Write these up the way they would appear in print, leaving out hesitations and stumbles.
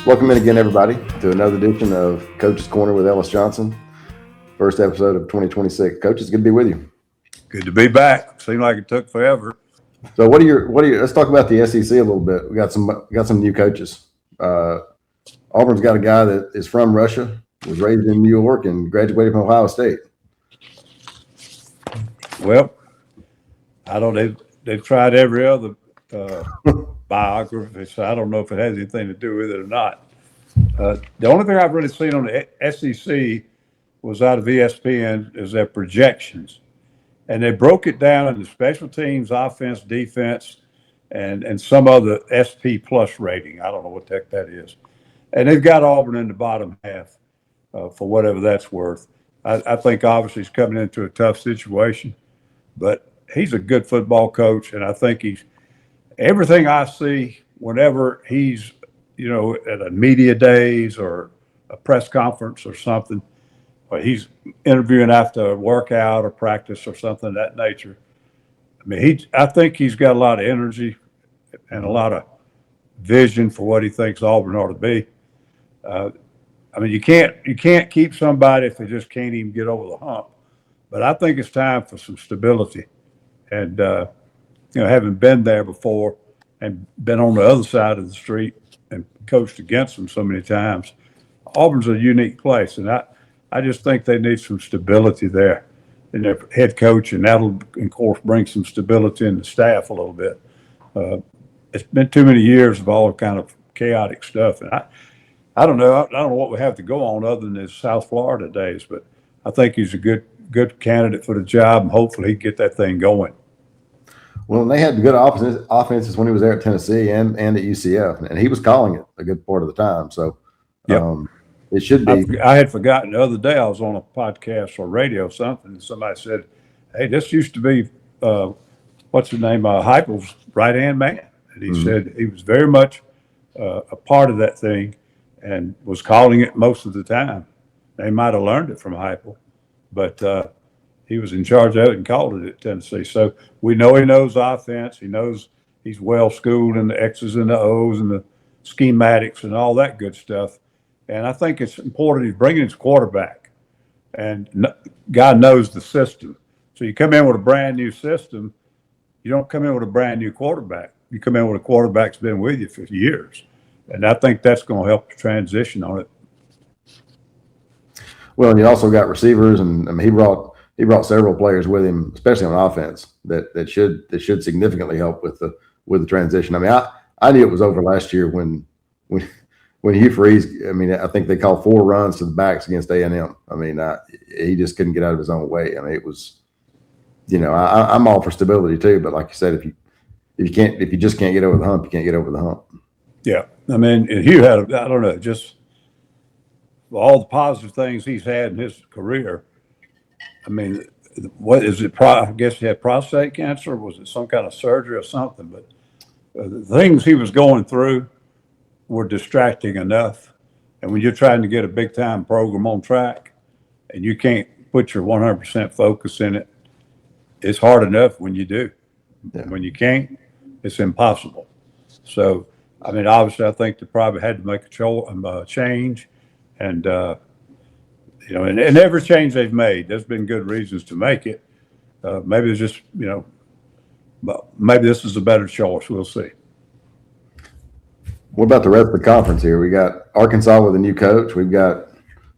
Welcome in again, everybody, to another edition of Coach's Corner with Ellis Johnson. First episode of 2026. Coach, it's good to be with you. Good to be back. Seemed like it took forever. So, let's talk about the SEC a little bit. We got some new coaches. Auburn's got a guy that is from Russia, was raised in New York, and graduated from Ohio State. Well, I don't. They've tried every other biography, so I don't know if it has anything to do with it or not. The only thing I've really seen on the SEC was out of ESPN is their projections, and they broke it down into special teams, offense, defense, and some other SP plus rating. I don't know what the heck that is, and they've got Auburn in the bottom half for whatever that's worth. I think obviously he's coming into a tough situation, but he's a good football coach, and I think he's everything I see whenever he's, at a media days or a press conference or something, or he's interviewing after a workout or practice or something of that nature. I mean, I think he's got a lot of energy and a lot of vision for what he thinks Auburn ought to be. I mean, you can't keep somebody if they just can't even get over the hump. But I think it's time for some stability. And, having been there before and been on the other side of the street and coached against them so many times, Auburn's a unique place. And I just think they need some stability there in their head coach. And that'll, of course, bring some stability in the staff a little bit. It's been too many years of all kind of chaotic stuff. And I don't know. I don't know what we have to go on other than his South Florida days, but I think he's a good candidate for the job, and hopefully he can get that thing going. Well, they had good offenses when he was there at Tennessee and at UCF, and he was calling it a good part of the time. So, it should be. I had forgotten the other day I was on a podcast or radio or something, and somebody said, "Hey, this used to be what's the name? Heupel's right-hand man," and he said he was very much a part of that thing and was calling it most of the time. They might have learned it from Heupel, but he was in charge of it and called it at Tennessee. So we know he knows offense. He knows he's well schooled in the X's and the O's and the schematics and all that good stuff. And I think it's important he's bringing his quarterback, and God knows the system. So you come in with a brand new system. You don't come in with a brand new quarterback. You come in with a quarterback that's been with you for years. And I think that's going to help the transition on it. Well, and he also got receivers, and I mean, he brought several players with him, especially on offense, that should significantly help with the transition. I mean, I knew it was over last year when Hugh Freeze. I mean, I think they called 4 runs to the backs against A&M. I mean, he just couldn't get out of his own way. I mean, it was, I'm all for stability too, but like you said, if you just can't get over the hump, you can't get over the hump. Yeah, I mean, Hugh had I don't know, just all the positive things he's had in his career. I mean, what is it? I guess he had prostate cancer. Was it some kind of surgery or something? But the things he was going through were distracting enough. And when you're trying to get a big time program on track and you can't put your 100% focus in it, it's hard enough when you do. Yeah. When you can't, it's impossible. So, I mean, obviously, I think they probably had to make a change, and and every change they've made, there's been good reasons to make it. Maybe it's just, but maybe this is a better choice. We'll see. What about the rest of the conference here? We got Arkansas with a new coach. We've got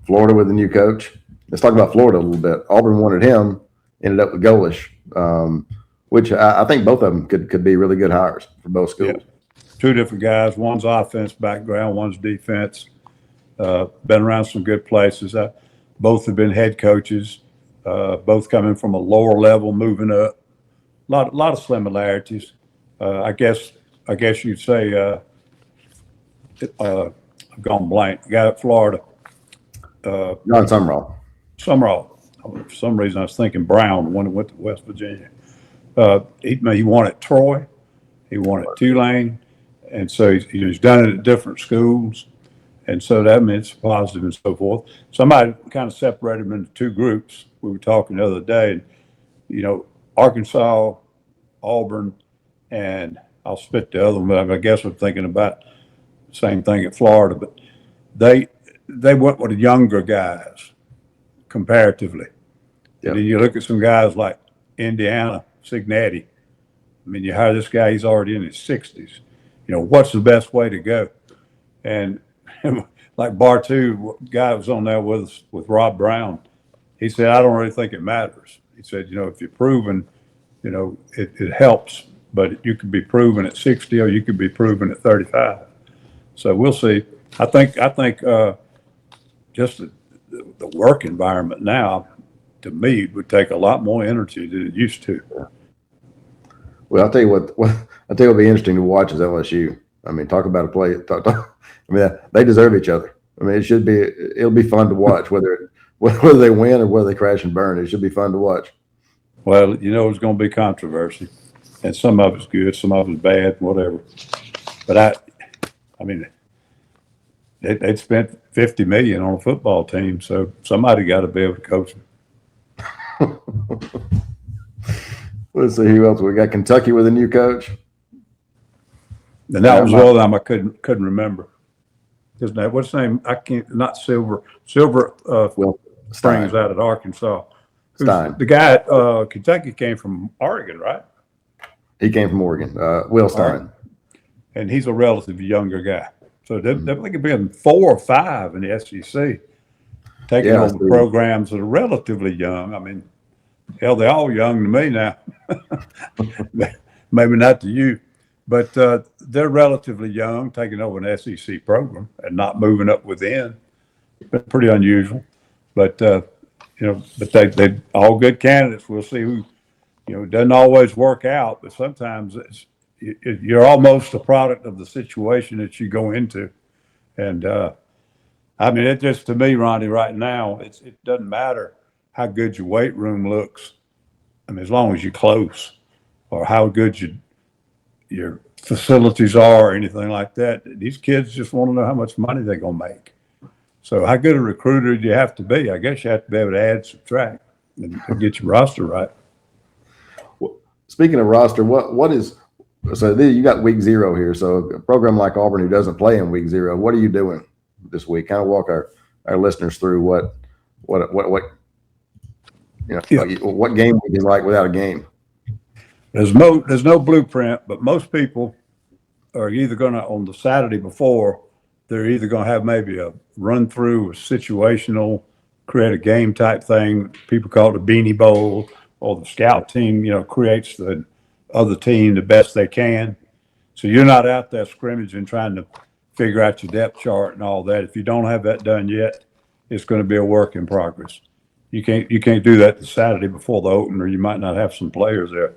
Florida with a new coach. Let's talk about Florida a little bit. Auburn wanted him, ended up with Golesh, which I think both of them could be really good hires for both schools. Yeah. 2 different guys. One's offense background, one's defense. Been around some good places. Both have been head coaches. Both coming from a lower level, moving up. A lot of similarities. I guess you'd say. I've gone blank. The guy at Florida. John Sumrall. For some reason, I was thinking Brown, the one that went to West Virginia. He won at Troy. He won at Tulane. And so he's done it at different schools. And so that means positive and so forth. Somebody kind of separated them into 2 groups. We were talking the other day, and, Arkansas, Auburn, and I'll spit the other one, but I guess I'm thinking about Same thing at Florida, but they went with the younger guys comparatively. Yep. And then you look at some guys like Indiana, Signetti. I mean, you hire this guy, he's already in his 60s. You know, what's the best way to go? And like Bartu, guy was on there with us, with Rob Brown, he said, I don't really think it matters. He said, you know, if you're proven, you know, it helps, but you could be proven at 60 or you could be proven at 35. So we'll see. I think just the work environment now, to me, would take a lot more energy than it used to. Well, I'll tell you what'll be interesting to watch is LSU. I mean, talk about a play. I mean, they deserve each other. I mean, it'll be fun to watch whether they win or whether they crash and burn. It should be fun to watch. Well, you know, it's going to be controversy, and some of it's good, some of it's bad, whatever. But I mean, they'd spent $50 million on a football team, so somebody got to be able to coach them. Let's see who else we got. Kentucky with a new coach. And that was the other time I couldn't remember his name. What's his name? I can't. Not Silver. Will Springs out at Arkansas. Stein. The guy at Kentucky came from Oregon, right? He came from Oregon. Will Stein. And he's a relatively younger guy. So they're thinking being 4 or 5 in the SEC, taking over programs that are relatively young. I mean, hell, they're all young to me now. Maybe not to you, but they're relatively young, taking over an SEC program and not moving up within. It's pretty unusual, but you know, but they all good candidates. We'll see who. You know, it doesn't always work out, but sometimes you're almost a product of the situation that you go into. And I mean, it just, to me, Ronnie, right now, it doesn't matter how good your weight room looks. I mean, as long as you're close, or how good your facilities are or anything like that. These kids just want to know how much money they're going to make. So how good a recruiter do you have to be? I guess you have to be able to add, subtract, and get your roster right. Speaking of roster, so you got week 0 here. So a program like Auburn who doesn't play in week 0, what are you doing this week? Kind of walk our listeners through what what game week is like without a game. There's no blueprint, but most people are either going to, on the Saturday before, they're either going to have maybe a run through, a situational, create a game type thing. People call it a beanie bowl, or the scout team, you know, creates the other team the best they can. So you're not out there scrimmaging, trying to figure out your depth chart and all that. If you don't have that done yet, it's going to be a work in progress. You can't do that the Saturday before the opener. You might not have some players there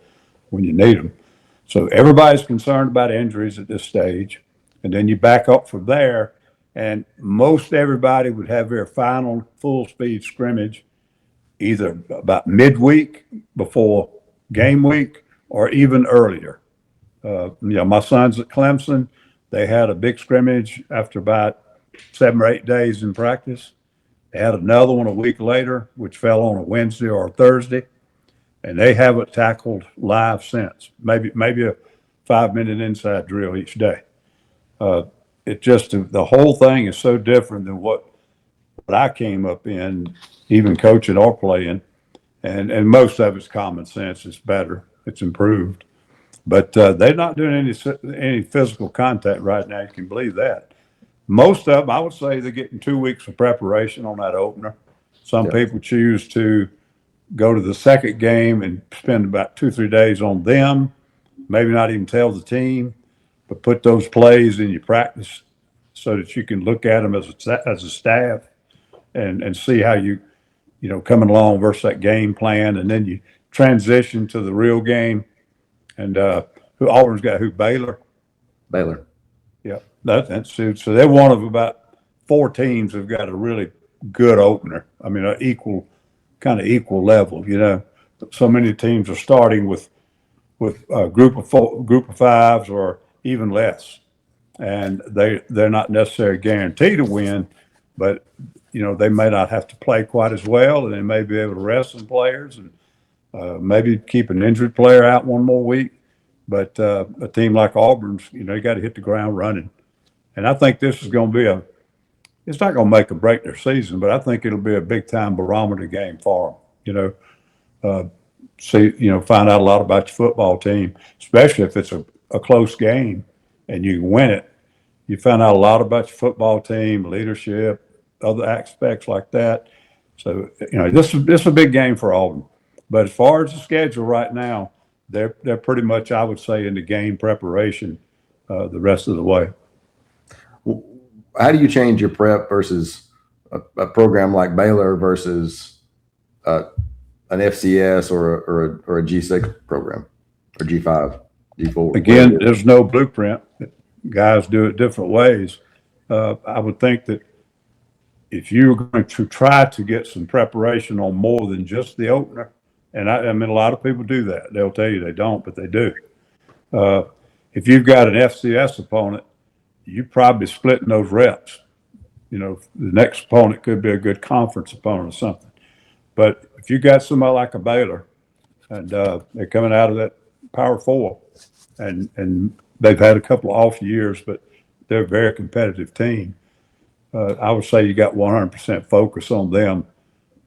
when you need them. So everybody's concerned about injuries at this stage. And then you back up from there, and most everybody would have their final full speed scrimmage either about midweek before game week or even earlier. You know, my sons at Clemson, they had a big scrimmage after about 7 or 8 days in practice. They had another one a week later, which fell on a Wednesday or a Thursday, and they haven't tackled live since. Maybe a 5-minute inside drill each day. It just, the whole thing is so different than what I came up in, even coaching or playing, and most of it's common sense. It's better, it's improved, but they're not doing any physical contact right now. You can believe that. Most of them, I would say, they're getting 2 weeks of preparation on that opener. Some people choose to go to the second game and spend about 2 or 3 days on them, maybe not even tell the team, but put those plays in your practice so that you can look at them as a staff and see how you know, coming along versus that game plan. And then you transition to the real game. And who Auburn's got, Baylor? Baylor. Yeah, that's so they're one of about 4 teams who've got a really good opener. I mean, an equal level, you know. So many teams are starting with a group of 5s or even less, and they're not necessarily guaranteed to win, but you know, they may not have to play quite as well, and they may be able to rest some players and maybe keep an injured player out 1 more week. But a team like Auburn's, you know, you got to hit the ground running, And I think this is going to be it's not going to make or break their season, but I think it'll be a big time barometer game for them. Find out a lot about your football team, especially if it's a close game and you can win it. You find out a lot about your football team, leadership, other aspects like that. So, this is a big game for Auburn. But as far as the schedule right now, they're pretty much, I would say, in the game preparation the rest of the way. How do you change your prep versus a program like Baylor versus an FCS or a G6 program or G5, G4? Again, there's no blueprint. Guys do it different ways. I would think that if you're going to try to get some preparation on more than just the opener, and I mean, a lot of people do that. They'll tell you they don't, but they do. If you've got an FCS opponent, you're probably splitting those reps. The next opponent could be a good conference opponent or something. But if you got somebody like a Baylor, and they're coming out of that Power Four, and they've had a couple of off years, but they're a very competitive team. I would say you got 100% focus on them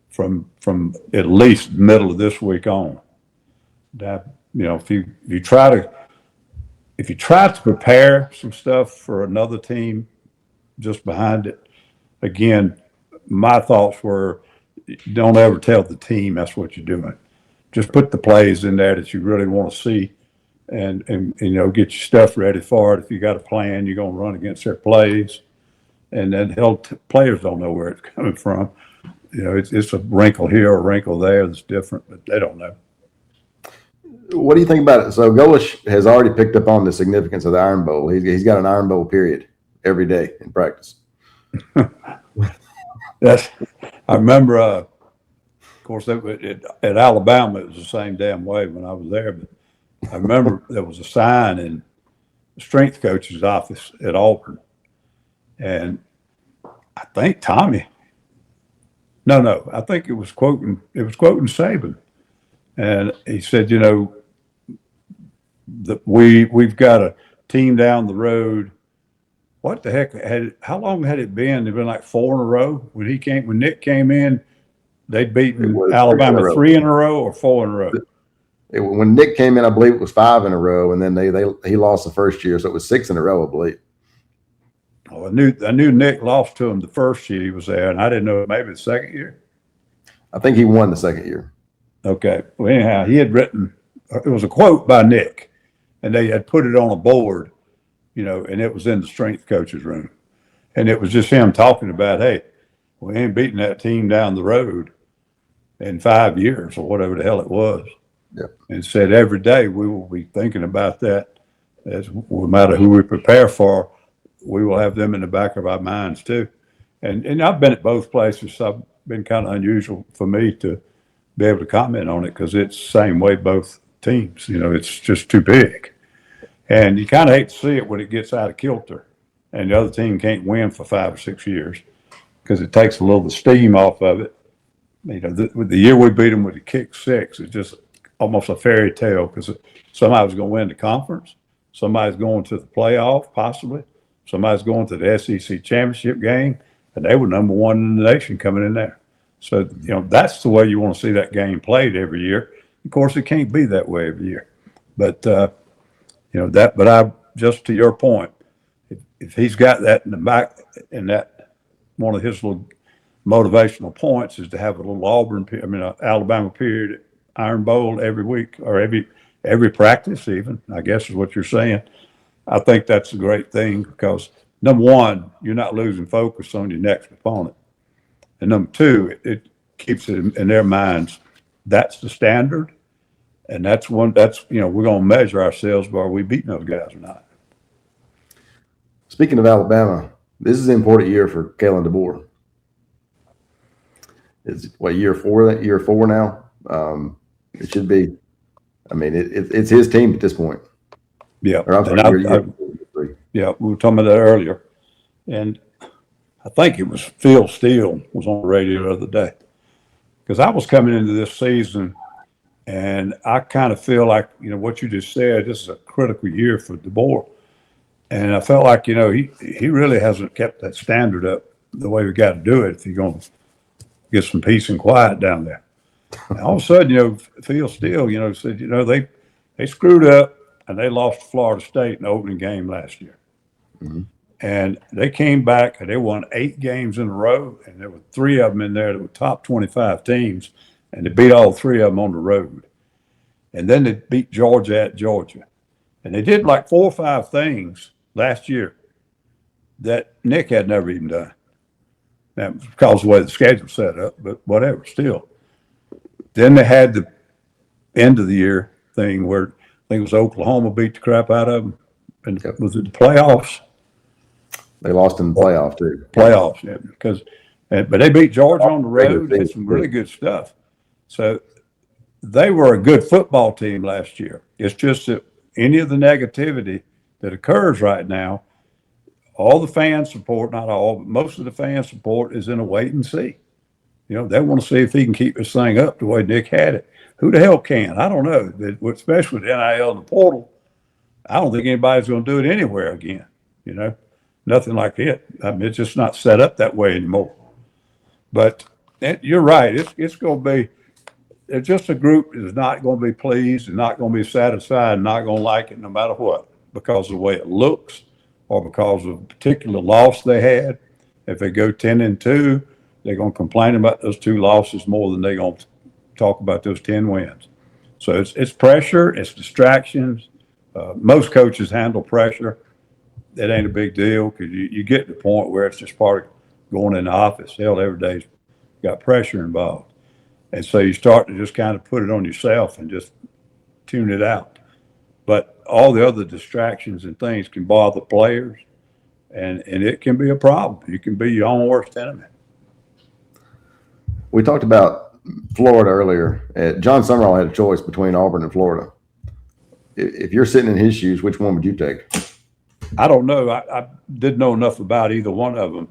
from at least middle of this week on. That, if you try to prepare some stuff for another team just behind it, again, my thoughts were, don't ever tell the team that's what you're doing. Just put the plays in there that you really want to see, and get your stuff ready for it. If you got a plan, you're going to run against their plays, and then players don't know where it's coming from. It's a wrinkle here or a wrinkle there that's different, but they don't know. What do you think about it? So Golesh has already picked up on the significance of the Iron Bowl. He's got an Iron Bowl period every day in practice. I remember, of course, at Alabama, it was the same damn way when I was there. But I remember there was a sign in the strength coach's office at Auburn, and I think Tommy. No, I think it was quoting Saban, and he said, that we've got a team down the road. What the heck how long had it been? It'd been like 4 in a row when Nick came in. They'd beaten Alabama 3 in a row or 4 in a row. When Nick came in, I believe it was 5 in a row, and then he lost the first year, so it was 6 in a row, I believe. Oh, I knew Nick lost to him the first year he was there, and I didn't know maybe the second year. I think he won the second year. Okay. Well, anyhow, he had written. It was a quote by Nick, and they had put it on a board, and it was in the strength coach's room, and it was just him talking about, hey, we ain't beating that team down the road in 5 years or whatever the hell it was. Yep. And said every day we will be thinking about that. No matter who we prepare for, we will have them in the back of our minds too. And I've been at both places, so I've been kind of unusual for me to be able to comment on it because it's the same way both teams. It's just too big. And you kind of hate to see it when it gets out of kilter and the other team can't win for 5 or 6 years because it takes a little of the steam off of it. The year we beat them with the kick 6, it's just almost a fairy tale because somebody's going to win the conference, somebody's going to the playoff possibly, somebody's going to the SEC championship game, and they were number 1 in the nation coming in there. So that's the way you want to see that game played every year. Of course, it can't be that way every year, but But I just to your point, if he's got that in the back, and that one of his little motivational points is to have a little Alabama period, Iron Bowl every week or every practice, even I guess is what you're saying. I think that's a great thing because number one, you're not losing focus on your next opponent, and number two, it keeps it in their minds. That's the standard, and that's we're going to measure ourselves by are we beating those guys or not. Speaking of Alabama, this is an important year for Kalen DeBoer. It's year four now. It should be. I mean, it's his team at this point. Yeah, or, I'm sorry, yeah, we were talking about that earlier, and I think it was Phil Steele was on the radio the other day because I was coming into this season, and I kind of feel like what you just said. This is a critical year for DeBoer. And I felt like, he really hasn't kept that standard up the way we got to do it if you're going to get some peace and quiet down there. And all of a sudden, Phil Steele, said, they screwed up and they lost to Florida State in the opening game last year. Mm-hmm. And they came back and they won 8 games in a row. And there were 3 of them in there that were top 25 teams. And they beat all 3 of them on the road. And then they beat Georgia at Georgia. And they did like 4 or 5 things last year that Nick had never even done. That was because of the way the schedule set up, but whatever, still. Then they had the end of the year thing where I think it was Oklahoma beat the crap out of them. And was it the playoffs? They lost in the playoff too. Playoffs, yeah. But they beat Georgia on the road. Had some really good stuff. So they were a good football team last year. It's just that any of the negativity that occurs right now, all the fan support, not all, but most of the fan support is in a wait and see. They want to see if he can keep this thing up the way Nick had it. Who the hell can? I don't know. Especially with NIL and the portal, I don't think anybody's going to do it anywhere again. Nothing like it. I mean, it's just not set up that way anymore. But you're right. It's going to be. It's just a group that is not going to be pleased and not going to be satisfied and not going to like it no matter what because of the way it looks or because of a particular loss they had. If they go 10-2, they're going to complain about those 2 losses more than they're going to talk about those 10 wins. So it's pressure, it's distractions. Most coaches handle pressure. That ain't a big deal because you get to the point where it's just part of going in the office. Hell, every day's got pressure involved. And so you start to just kind of put it on yourself and just tune it out. But all the other distractions and things can bother players, and it can be a problem. You can be your own worst enemy. We talked about Florida earlier. John Summerall had a choice between Auburn and Florida. If you're sitting in his shoes, which one would you take? I don't know. I didn't know enough about either one of them.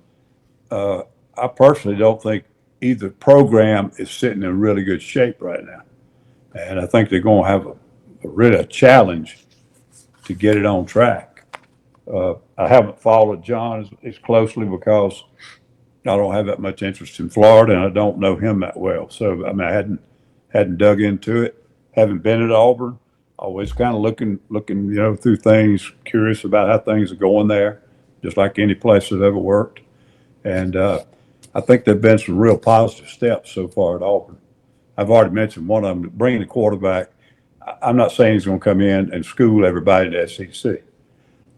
I personally don't think either program is sitting in really good shape right now. And I think they're going to have a challenge to get it on track. I haven't followed John as closely because I don't have that much interest in Florida and I don't know him that well. So, I mean, I hadn't dug into it. Haven't been at Auburn. Always kind of looking, through things, curious about how things are going there, just like any place I've ever worked. And I think there've been some real positive steps so far at Auburn. I've already mentioned one of them, bringing the quarterback. I'm not saying he's going to come in and school everybody in the SEC.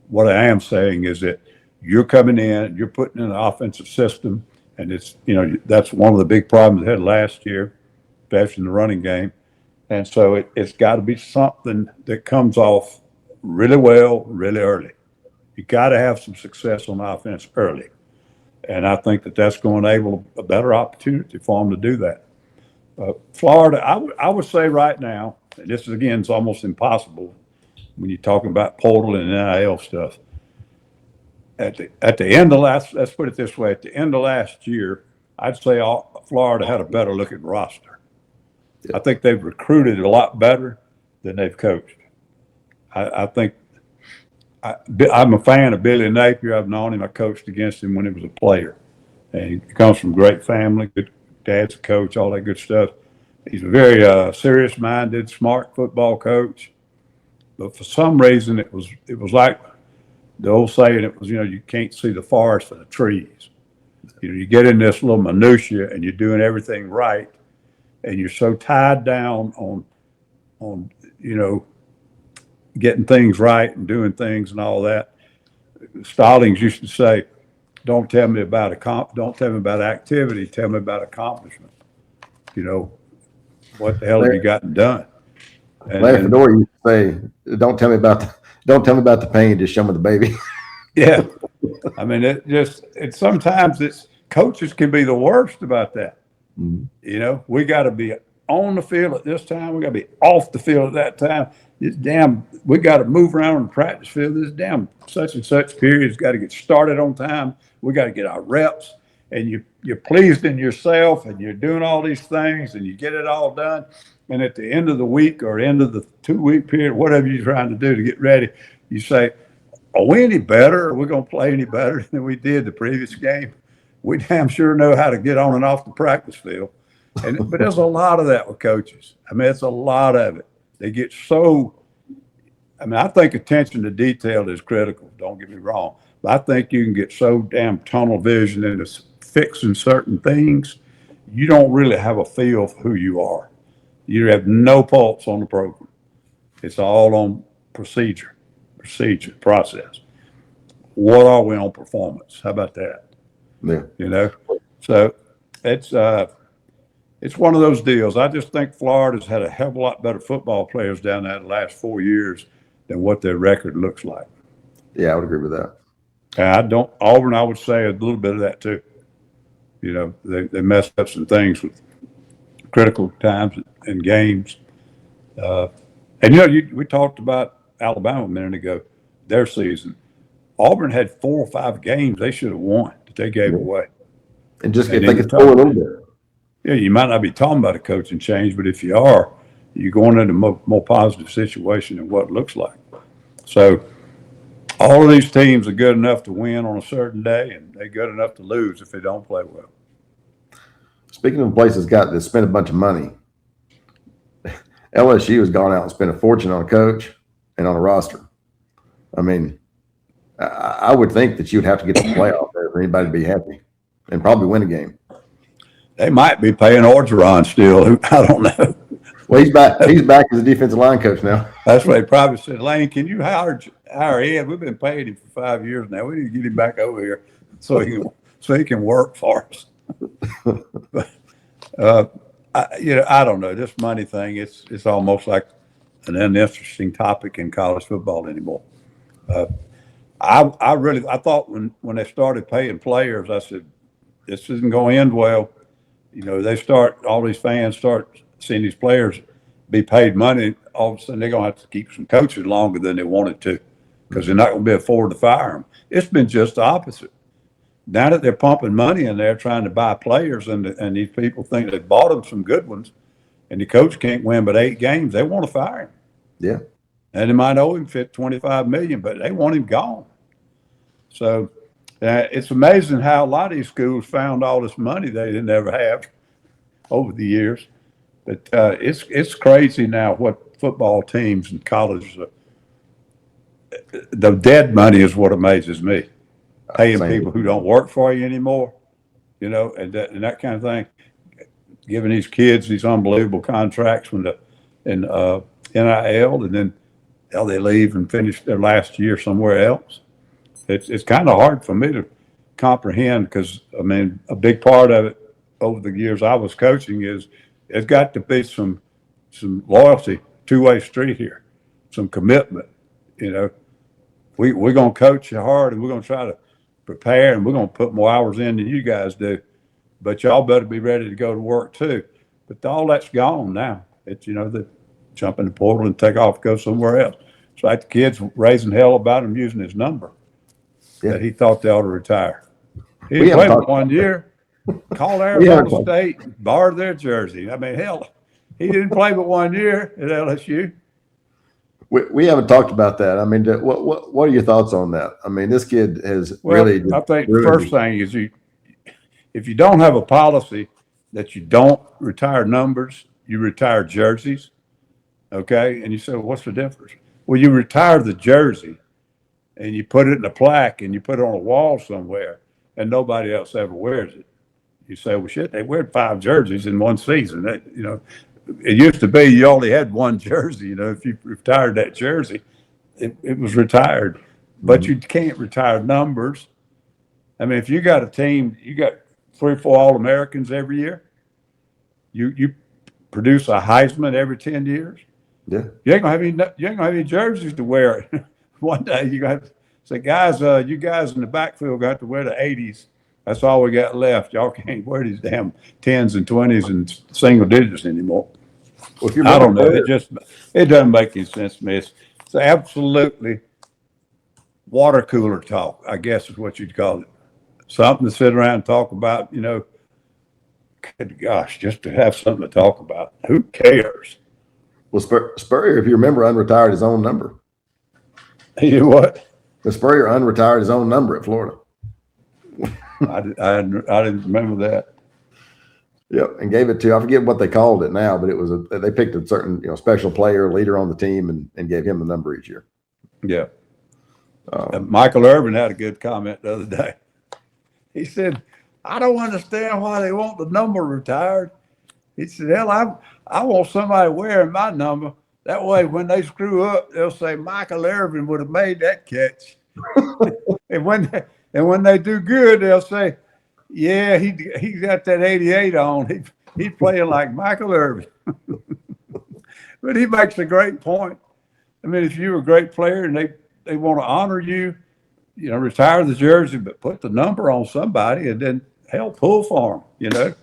What I am saying is that you're coming in, you're putting in an offensive system, and it's, that's one of the big problems they had last year, especially in the running game. And so it's got to be something that comes off really well, really early. You got to have some success on offense early. And I think that's going to enable a better opportunity for them to do that. Florida, I would say right now, and this is, again, it's almost impossible when you're talking about portal and NIL stuff. At the end of let's put it this way, at the end of last year, I'd say Florida had a better looking roster. I think they've recruited a lot better than they've coached. I think I'm a fan of Billy Napier. I've known him. I coached against him when he was a player. And he comes from a great family. Good dad's a coach, all that good stuff. He's a very serious-minded, smart football coach. But for some reason, it was like the old saying, it was, you can't see the forest for the trees. You get in this little minutia and you're doing everything right. And you're so tied down on getting things right and doing things and all that. Stallings used to say, "Don't tell me about activity. Tell me about accomplishment." What the hell have you gotten done? Larry Fedora used to say, "Don't tell me about the pain. Just show me the baby." Yeah, I mean, sometimes coaches can be the worst about that. Mm-hmm. We got to be on the field at this time. We got to be off the field at that time. We got to move around on the practice field. This damn such and such period's got to get started on time. We got to get our reps. And you're pleased in yourself and you're doing all these things and you get it all done. And at the end of the week or end of the 2-week period, whatever you're trying to do to get ready, you say, are we any better? Are we going to play any better than we did the previous game? We damn sure know how to get on and off the practice field. But there's a lot of that with coaches. I mean, it's a lot of it. They get so, I mean, I think attention to detail is critical. Don't get me wrong. But I think you can get so damn tunnel vision into fixing certain things, you don't really have a feel for who you are. You have no pulse on the program. It's all on procedure, process. What are we on performance? How about that? Yeah. You know, so it's one of those deals. I just think Florida's had a hell of a lot better football players down there the last 4 years than what their record looks like. Yeah, I would agree with that. And Auburn, I would say a little bit of that too. You know, they messed up some things with critical times in games. And, you know, we talked about Alabama a minute ago, their season. Auburn had 4 or 5 games they should have won that they gave away. And just if they could score a little bit. Yeah, you might not be talking about a coaching change, but if you are, you're going into a more positive situation than what it looks like. So all of these teams are good enough to win on a certain day, and they're good enough to lose if they don't play well. Speaking of places that spent a bunch of money, LSU has gone out and spent a fortune on a coach and on a roster. I mean, I would think that you would have to get to the playoff there for anybody to be happy and probably win a game. They might be paying Orgeron still. I don't know. Well, he's back. He's back as a defensive line coach now. That's what they probably said. Lane, can you hire Ed? We've been paying him for 5 years now. We need to get him back over here so he can work for us. But, I don't know. This money thing, it's almost like an uninteresting topic in college football anymore. I thought when they started paying players, I said, this isn't going to end well. You know, all these fans start seeing these players be paid money. All of a sudden, they're going to have to keep some coaches longer than they wanted to because they're not going to be afforded to fire them. It's been just the opposite. Now that they're pumping money in there trying to buy players, and these people think they bought them some good ones, and the coach can't win but 8 games, they want to fire him. Yeah. And they might owe him $25 million, but they want him gone. So it's amazing how a lot of these schools found all this money they didn't ever have over the years. But it's crazy now what football teams and colleges are. The dead money is what amazes me. Paying people who don't work for you anymore, you know, and that kind of thing. Giving these kids these unbelievable contracts in NIL, and then they leave and finish their last year somewhere else. It's kind of hard for me to comprehend because, I mean, a big part of it over the years I was coaching is there's got to be some loyalty, two-way street here, some commitment. You know, we're going to coach you hard and we're going to try to prepare and we're going to put more hours in than you guys do, but y'all better be ready to go to work too. But all that's gone now. It's, you know, they jump in the portal and take off, go somewhere else. It's like the kid's raising hell about him using his number. Yeah. That he thought they ought to retire. He didn't play for 1 year, called Arizona State, borrowed their jersey. I mean, hell, he didn't play but 1 year at LSU. We haven't talked about that. I mean, what are your thoughts on that? I mean, this kid has really. I think the first thing is if you don't have a policy that you don't retire numbers, you retire jerseys, okay? And you say, well, what's the difference? Well, you retire the jersey and you put it in a plaque and you put it on a wall somewhere and nobody else ever wears it. You say, well, shit, they wear 5 jerseys in one season. You know, it used to be you only had 1 jersey. You know, if you retired that jersey, it was retired. But you can't retire numbers. I mean, if you got a team, you got 3 or 4 All-Americans every year. You produce a Heisman every 10 years. Yeah, you ain't gonna have any jerseys to wear. One day you got to say, guys, you guys in the backfield got to wear the 80s. That's all we got left. Y'all can't wear these damn 10s and 20s and single digits anymore. Well, I don't know. It doesn't make any sense to me. It's absolutely water cooler talk, I guess is what you'd call it. Something to sit around and talk about, you know. Good gosh, just to have something to talk about. Who cares? Well, Spurrier, if you remember, unretired his own number. You what? The Spurrier unretired his own number at Florida. I didn't remember that. Yep, and gave it to, I forget what they called it now, but it was they picked a certain special player, leader on the team, and gave him the number each year. Yeah. Michael Irvin had a good comment the other day. He said, "I don't understand why they want the number retired." He said, "Hell, I want somebody wearing my number. That way, when they screw up, they'll say Michael Irvin would have made that catch." and when they do good, they'll say, "Yeah, he got that 88 on. He's playing like Michael Irvin." But he makes a great point. I mean, if you're a great player and they want to honor you, retire the jersey, but put the number on somebody and then hell, pull for them,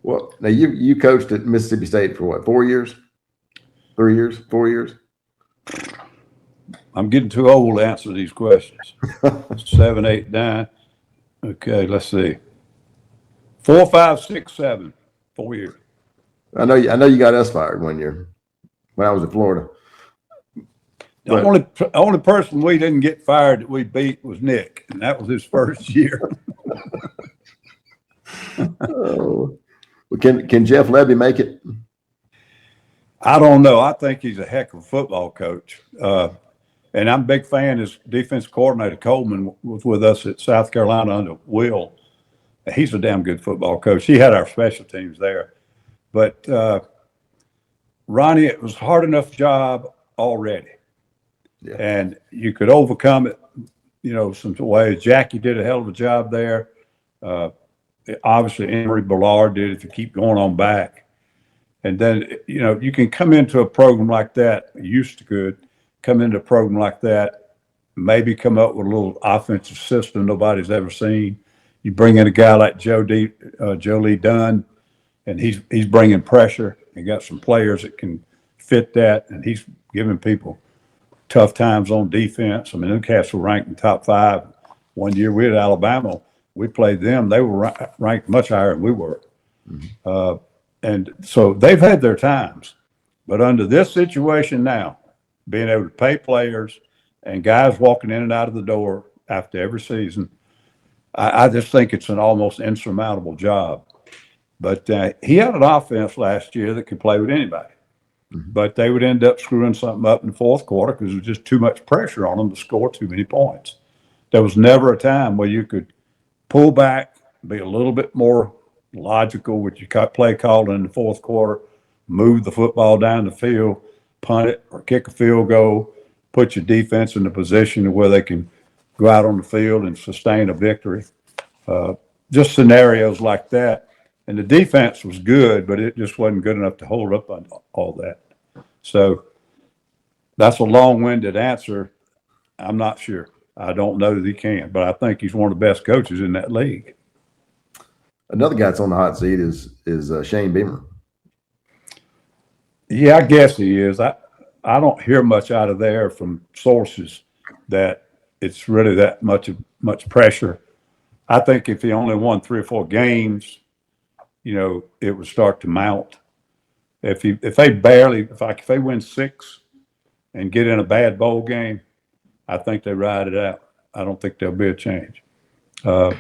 Well, now you coached at Mississippi State for what, 4 years? 3 years? 4 years? I'm getting too old to answer these questions. 7, 8, 9. Okay, let's see. 4, 5, 6, 7. 4 years. I know you got us fired 1 year when I was in Florida. The only person we didn't get fired that we beat was Nick, and that was his first year. Oh. Well, can Jeff Levy make it? I don't know. I think he's a heck of a football coach. And I'm a big fan. His defense coordinator, Coleman, was with us at South Carolina under Will. He's a damn good football coach. He had our special teams there. But Ronnie, it was a hard enough job already. Yeah. And you could overcome it, some ways. Jackie did a hell of a job there. Obviously, Emory Ballard did if you keep going on back. And then, you can come into a program like that, come into a program like that, maybe come up with a little offensive system nobody's ever seen. You bring in a guy like Joe Lee Dunn, and he's bringing pressure. He got some players that can fit that, and he's giving people tough times on defense. I mean, them cats were ranked in top 5. 1 year we had Alabama. We played them. They were ranked much higher than we were. Mm-hmm. And so they've had their times. But under this situation now, being able to pay players and guys walking in and out of the door after every season, I just think it's an almost insurmountable job. But he had an offense last year that could play with anybody. Mm-hmm. But they would end up screwing something up in the fourth quarter because there was just too much pressure on them to score too many points. There was never a time where you could pull back, be a little bit more logical with your play call in the fourth quarter, move the football down the field, punt it or kick a field goal, put your defense in a position where they can go out on the field and sustain a victory. Just scenarios like that. And the defense was good, but it just wasn't good enough to hold up on all that. So that's a long-winded answer. I'm not sure. I don't know that he can, but I think he's one of the best coaches in that league. Another guy that's on the hot seat is Shane Beamer. Yeah, I guess he is. I don't hear much out of there from sources that it's really that much pressure. I think if he only won 3 or 4 games, it would start to mount. If they win 6 and get in a bad bowl game, I think they ride it out. I don't think there'll be a change. On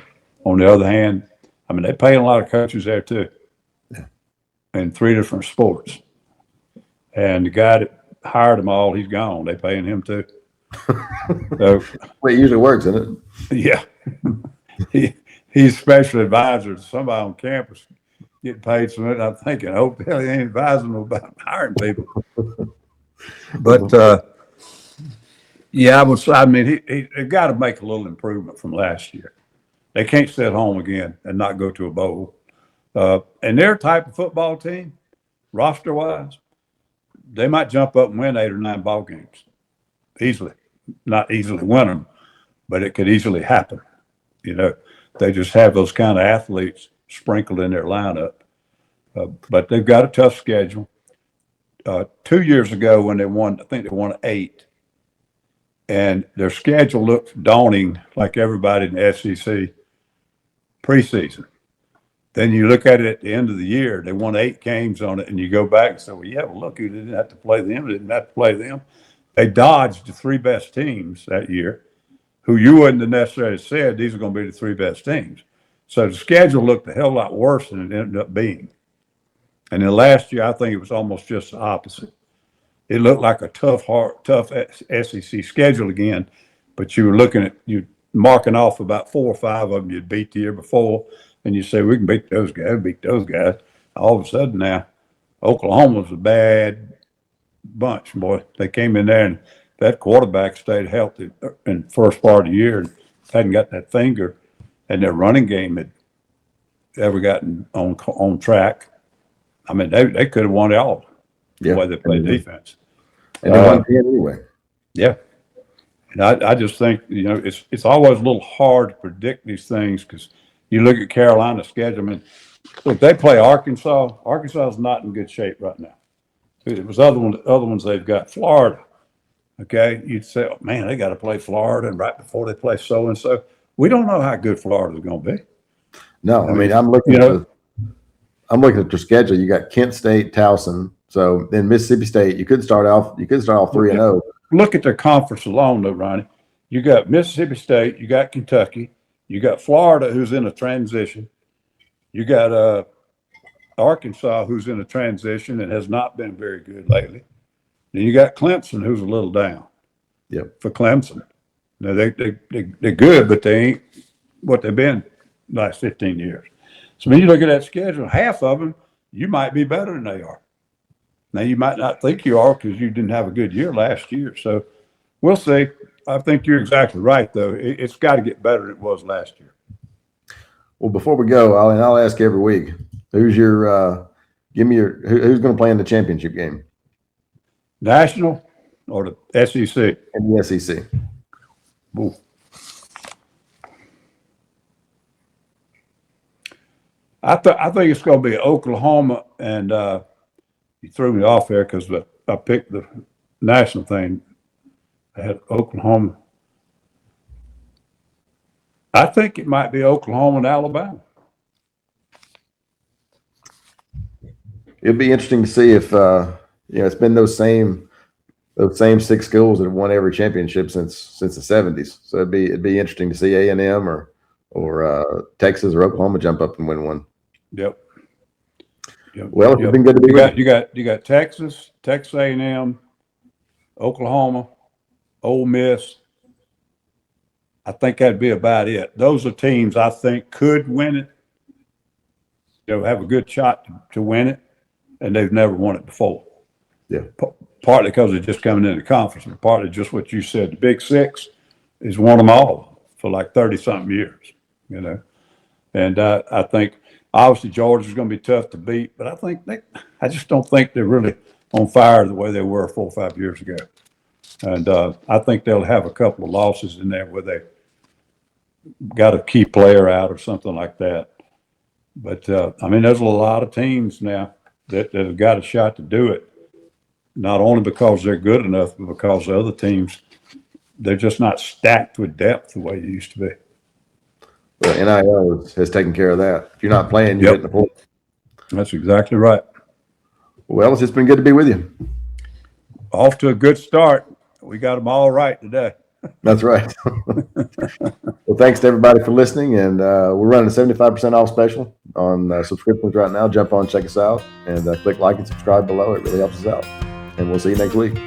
the other hand, I mean, they pay a lot of coaches there too, in 3 different sports. And the guy that hired them all, he's gone. They paying him too. So, well, it usually works, isn't it? Yeah. He's special advisor to somebody on campus getting paid some. I'm thinking, oh, hell, he ain't advising them about hiring people. But yeah, I mean, he got to make a little improvement from last year. They can't sit home again and not go to a bowl. And their type of football team, roster-wise, they might jump up and win 8 or 9 ball games easily. Not easily win them, but it could easily happen. They just have those kind of athletes sprinkled in their lineup. But they've got a tough schedule. 2 years ago when they won, I think they won 8. And their schedule looked daunting, like everybody in the SEC preseason. Then you look at it at the end of the year, they won 8 games on it, and you go back and say, well, look, you didn't have to play them, didn't have to play them. they dodged the three best teams that year, who you wouldn't have necessarily said these are going to be the three best teams. So the schedule looked a hell of a lot worse than it ended up being. And then last year, I think it was almost just the opposite. It looked like a tough SEC schedule again, but you were looking at you marking off about 4 or 5 of them you'd beat the year before, and you say we can beat those guys. All of a sudden now, Oklahoma was a bad bunch, boy. They came in there and that quarterback stayed healthy in the first part of the year and hadn't got that finger, and their running game had ever gotten on track. I mean, they could have won it all the way they played defense. And they won 10 anyway. Yeah. And I just think, it's always a little hard to predict these things because you look at Carolina's schedule. I mean, look, they play Arkansas. Arkansas is not in good shape right now. It was other ones they've got. Florida. Okay. You'd say, oh, man, they got to play Florida, and right before they play so-and-so. We don't know how good Florida's going to be. No, I mean, I'm looking at their schedule. You got Kent State, Towson. So then Mississippi State, you could start off 3-0. Look at their conference alone, though, Ronnie. You got Mississippi State, you got Kentucky, you got Florida, who's in a transition. You got Arkansas, who's in a transition and has not been very good lately. Then you got Clemson, who's a little down. Yep. For Clemson. Now they're good, but they ain't what they've been the last 15 years. So when you look at that schedule, half of them, you might be better than they are. Now, you might not think you are because you didn't have a good year last year. So we'll see. I think you're exactly right, though. It's got to get better than it was last year. Well, before we go, I'll ask every week, who's going to play in the championship game? National or the SEC? In the SEC. Ooh. I think it's going to be Oklahoma, and you threw me off there because I picked the national thing. I had Oklahoma. I think it might be Oklahoma and Alabama. It'd be interesting to see if it's been those same 6 schools that have won every championship since the 70s. So it'd be interesting to see A&M or Texas or Oklahoma jump up and win one. Yep. Well, it's been good to be with you. You got Texas A&M, Oklahoma, Ole Miss. I think that'd be about it. Those are teams I think could win it. Have a good shot to win it, and they've never won it before. Yeah. Partly because they're just coming into the conference, and partly just what you said. The Big Six has won them all for like 30-something years, And I think obviously Georgia's going to be tough to beat, but I just don't think they're really on fire the way they were 4 or 5 years ago. And I think they'll have a couple of losses in there where they got a key player out or something like that. But there's a lot of teams now that have got a shot to do it, not only because they're good enough, but because the other teams, they're just not stacked with depth the way they used to be. Well, NIL has taken care of that. If you're not playing, you're getting the point. That's exactly right. Well, it's just been good to be with you. Off to a good start. We got them all right today. That's right. Well, thanks to everybody for listening. And we're running a 75% off special on subscriptions right now. Jump on, check us out, and click like and subscribe below. It really helps us out. And we'll see you next week.